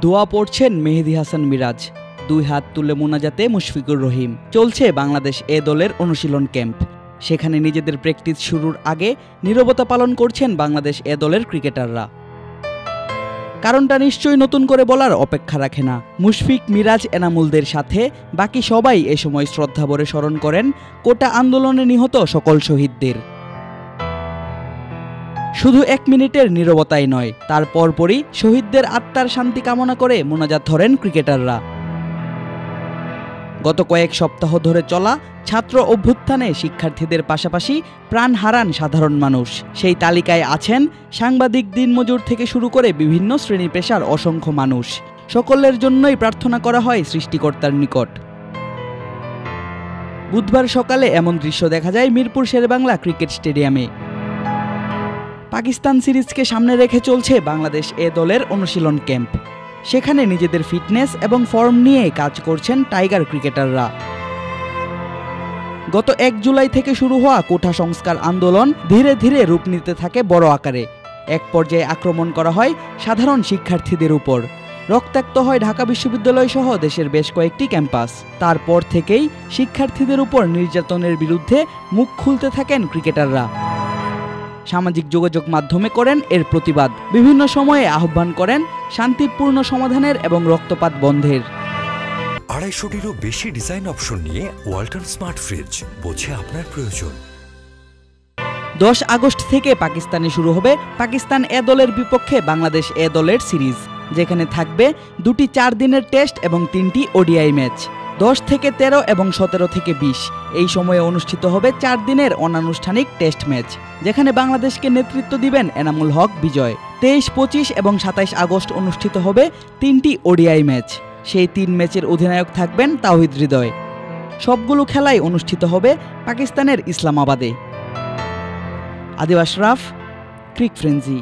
দোয়া পড়ছেন মেহেদী হাসান মিরাজ, দুই হাত তুলে মোনাজাতে মুশফিকুর রহিম। চলছে বাংলাদেশ এ দলের অনুশীলন ক্যাম্প। সেখানে নিজেদের প্র্যাকটিস শুরুর আগে নীরবতা পালন করছেন বাংলাদেশ এ দলের ক্রিকেটাররা। কারণটা নিশ্চয়ই নতুন করে বলার অপেক্ষা রাখে না। মুশফিক, মিরাজ, এনামুলদের সাথে বাকি সবাই এ সময় শ্রদ্ধাভরে স্মরণ করেন কোটা আন্দোলনে নিহত সকল শহীদদের। শুধু 1 মিনিটের নীরবতাই নয়, তার পরপরই শহীদদের আত্মার শান্তি কামনা করে মোনাজাত ধরেন ক্রিকেটাররা। গত কয়েক সপ্তাহ ধরে চলা ছাত্র অভ্যুত্থানে শিক্ষার্থীদের পাশাপাশি প্রাণ হারান সাধারণ মানুষ। সেই তালিকায় আছেন সাংবাদিক, দিনমজুর থেকে শুরু করে বিভিন্ন শ্রেণী পেশার অসংখ্য মানুষ। সকলের জন্যই প্রার্থনা করা হয় সৃষ্টিকর্তার নিকট। বুধবার সকালে এমন দৃশ্য দেখা যায় মিরপুর শেরেবাংলা ক্রিকেট স্টেডিয়ামে। পাকিস্তান সিরিজকে সামনে রেখে চলছে বাংলাদেশ এ দলের অনুশীলন ক্যাম্প। সেখানে নিজেদের ফিটনেস এবং ফর্ম নিয়ে কাজ করছেন টাইগার ক্রিকেটাররা। গত 1 জুলাই থেকে শুরু হওয়া কোটা সংস্কার আন্দোলন ধীরে ধীরে রূপ নিতে থাকে বড় আকারে। এক পর্যায়ে আক্রমণ করা হয় সাধারণ শিক্ষার্থীদের উপর। রক্তাক্ত হয় ঢাকা বিশ্ববিদ্যালয় সহ দেশের বেশ কয়েকটি ক্যাম্পাস। তারপর থেকেই শিক্ষার্থীদের উপর নির্যাতনের বিরুদ্ধে মুখ খুলতে থাকেন ক্রিকেটাররা। সামাজিক যোগাযোগ মাধ্যমে করেন এর প্রতিবাদ। বিভিন্ন সময়ে আহ্বান করেন শান্তিপূর্ণ সমাধানের এবং রক্তপাত বন্ধের। 250-টিরও বেশি ডিজাইন অপশন নিয়ে ওয়ালটন স্মার্ট ফ্রিজ, বোঝে আপনার প্রয়োজন। 10 আগস্ট থেকে পাকিস্তানে শুরু হবে পাকিস্তান এ দলের বিপক্ষে বাংলাদেশ এ দলের সিরিজ, যেখানে থাকবে 2টি 4 দিনের টেস্ট এবং 3টি ওডিআই ম্যাচ। 10 থেকে 13 এবং 17 থেকে 20 এই সময়ে অনুষ্ঠিত হবে 4 দিনের অনানুষ্ঠানিক টেস্ট ম্যাচ, যেখানে বাংলাদেশকে নেতৃত্ব দিবেন এনামুল হক বিজয়। 23, 25 এবং 27 আগস্ট অনুষ্ঠিত হবে 3টি ওডিআই ম্যাচ। সেই 3 ম্যাচের অধিনায়ক থাকবেন তাওহিদ হৃদয়। সবগুলো খেলাই অনুষ্ঠিত হবে পাকিস্তানের ইসলামাবাদে। আদিব আশরাফ, ক্রিক ফ্রেঞ্জি।